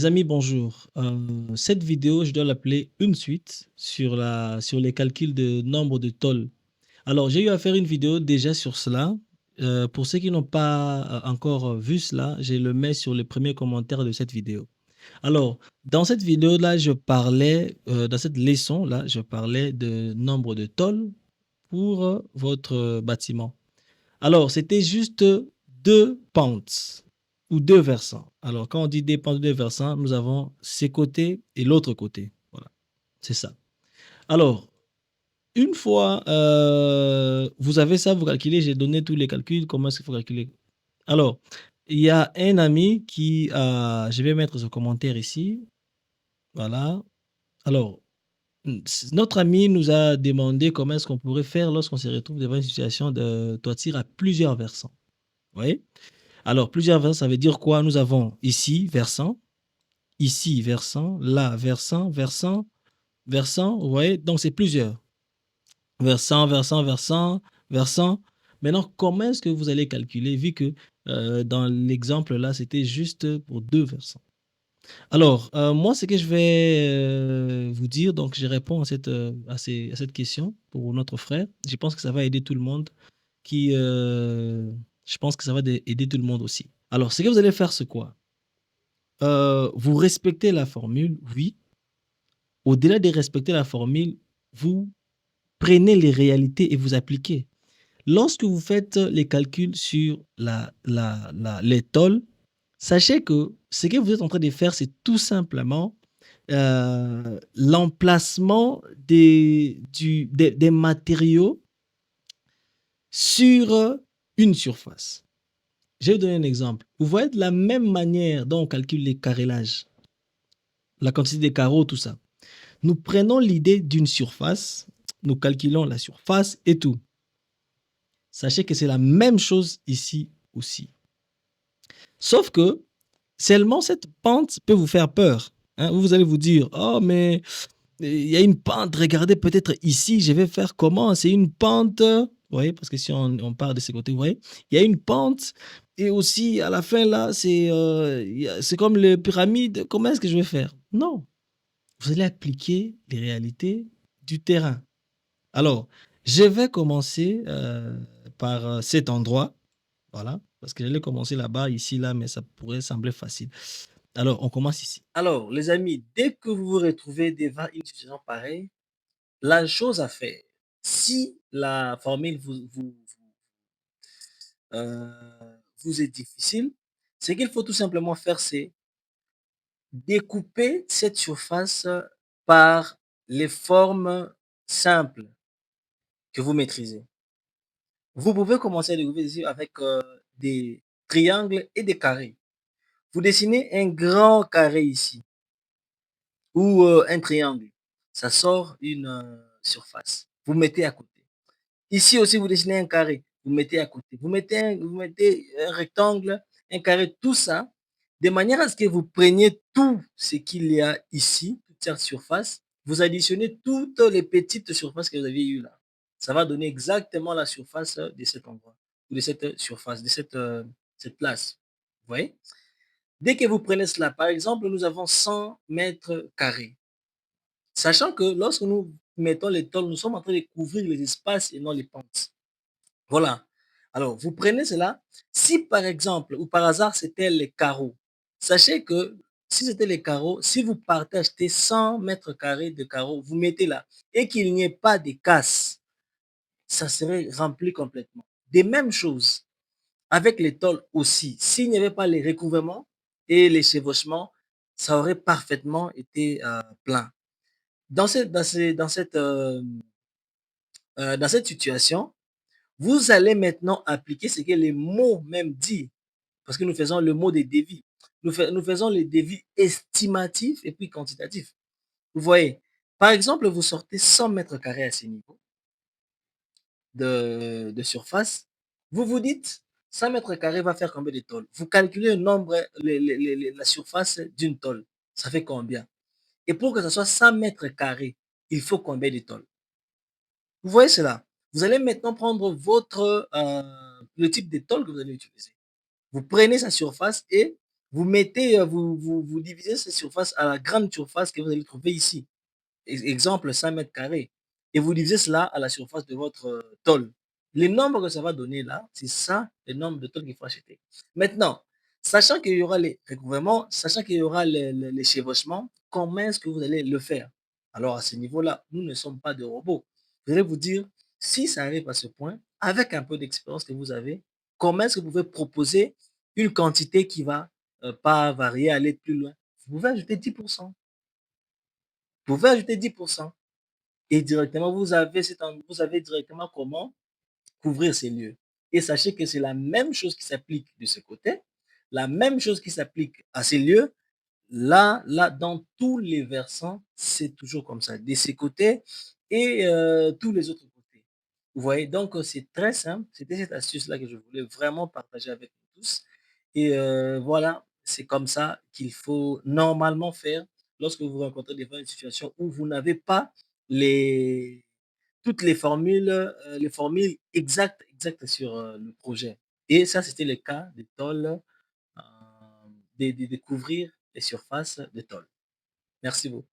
Les amis, bonjour. Cette vidéo, je dois l'appeler une suite sur les calculs de nombre de tôles. Alors, j'ai eu à faire une vidéo déjà sur cela. Pour ceux qui n'ont pas encore vu cela, je le mets sur les premiers commentaires de cette vidéo. Alors, dans cette vidéo-là, dans cette leçon-là, je parlais de nombre de tôles pour votre bâtiment. Alors, c'était juste 2 pentes ou 2 versants. Alors, quand on dit des pentes, 2 versants, nous avons ces côtés et l'autre côté. Voilà, c'est ça. Alors, une fois, vous avez ça, vous calculez, j'ai donné tous les calculs, comment est-ce qu'il faut calculer? Alors, il y a un ami qui a je vais mettre ce commentaire ici, voilà. Alors, notre ami nous a demandé comment est-ce qu'on pourrait faire lorsqu'on se retrouve devant une situation de toiture à plusieurs versants. Vous voyez? Alors, plusieurs versants, ça veut dire quoi? Nous avons ici versant, là versant, versant, versant, vous voyez? Donc, c'est plusieurs. Versant, versant, versant, versant. Maintenant, comment est-ce que vous allez calculer vu que dans l'exemple là, c'était juste pour 2 versants? Alors, moi, ce que je vais vous dire, donc je réponds à cette question pour notre frère. Je pense que ça va aider tout le monde qui, je pense que ça va aider tout le monde aussi. Alors, ce que vous allez faire, c'est quoi? Vous respectez la formule, oui. Au-delà de respecter la formule, vous prenez les réalités et vous appliquez. Lorsque vous faites les calculs sur les tôles, sachez que ce que vous êtes en train de faire, c'est tout simplement l'emplacement des matériaux sur une surface. Je vais vous donner un exemple. Vous voyez de la même manière dont on calcule les carrélages, la quantité des carreaux, tout ça. Nous prenons l'idée d'une surface, nous calculons la surface et tout. Sachez que c'est la même chose ici aussi. Sauf que seulement cette pente peut vous faire peur. Hein. Vous allez vous dire, oh mais il y a une pente, regardez peut-être ici, je vais faire comment? C'est une pente. Vous voyez, parce que si on part de ce côté, vous voyez, il y a une pente. Et aussi, à la fin, là, c'est comme les pyramides. Comment est-ce que je vais faire? Non. Vous allez appliquer les réalités du terrain. Alors, je vais commencer par cet endroit. Voilà. Parce que j'allais commencer là-bas, ici, là, mais ça pourrait sembler facile. Alors, on commence ici. Alors, les amis, dès que vous vous retrouvez devant une situation pareille, la chose à faire, si la formule vous est difficile, ce qu'il faut tout simplement faire, c'est découper cette surface par les formes simples que vous maîtrisez. Vous pouvez commencer à découper ici avec des triangles et des carrés. Vous dessinez un grand carré ici ou un triangle. Ça sort une surface. Vous mettez à côté. Ici aussi, vous dessinez un carré. Vous mettez à côté. Vous mettez un rectangle, un carré, tout ça, de manière à ce que vous preniez tout ce qu'il y a ici, toute cette surface, vous additionnez toutes les petites surfaces que vous avez eues là. Ça va donner exactement la surface de cet endroit, ou de cette surface, de cette place. Vous voyez? Dès que vous prenez cela, par exemple, nous avons 100 mètres carrés. Sachant que lorsque nous mettons les tôles, nous sommes en train de couvrir les espaces et non les pentes. Voilà. Alors, vous prenez cela. Si par exemple, ou par hasard, c'était les carreaux, sachez que si c'était les carreaux, si vous partez acheter 100 mètres carrés de carreaux, vous mettez là, et qu'il n'y ait pas de casse, ça serait rempli complètement. Des mêmes choses avec les tôles aussi. S'il n'y avait pas les recouvrements et les chevauchements, ça aurait parfaitement été plein. Dans cette situation, vous allez maintenant appliquer ce que les mots même disent, parce que nous faisons le mot des devis. Nous faisons les devis estimatifs et puis quantitatifs. Vous voyez, par exemple, vous sortez 100 mètres carrés à ce niveau de surface. Vous vous dites, 100 mètres carrés va faire combien de tôles? Vous calculez le nombre, la surface d'une tôle. Ça fait combien? Et pour que ce soit 100 mètres carrés, il faut combien de tôles? Vous voyez cela? Vous allez maintenant prendre le type de tôle que vous allez utiliser. Vous prenez sa surface et vous divisez cette surface à la grande surface que vous allez trouver ici. Exemple 5 mètres carrés et vous divisez cela à la surface de votre, tôle. Les nombres que ça va donner là, c'est ça le nombre de tôles qu'il faut acheter. Maintenant, sachant qu'il y aura les recouvrements, sachant qu'il y aura les chevauchements, comment est-ce que vous allez le faire? Alors à ce niveau-là, nous ne sommes pas des robots. Je vais vous dire, si ça arrive à ce point, avec un peu d'expérience que vous avez, comment est-ce que vous pouvez proposer une quantité qui va, pas varier, aller plus loin? Vous pouvez ajouter 10. Vous pouvez ajouter 10 et directement, vous avez directement comment couvrir ces lieux. Et sachez que c'est la même chose qui s'applique de ce côté, la même chose qui s'applique à ces lieux. Là, dans tous les versants, c'est toujours comme ça, de ces côtés et tous les autres côtés. Vous voyez? Donc, c'est très simple. C'était cette astuce-là que je voulais vraiment partager avec vous tous et voilà, c'est comme ça qu'il faut normalement faire lorsque vous vous rencontrez devant une situation où vous n'avez pas les toutes les formules exactes sur, le projet et ça, c'était le cas des tôles, de couvrir les surfaces de tôles. Merci beaucoup.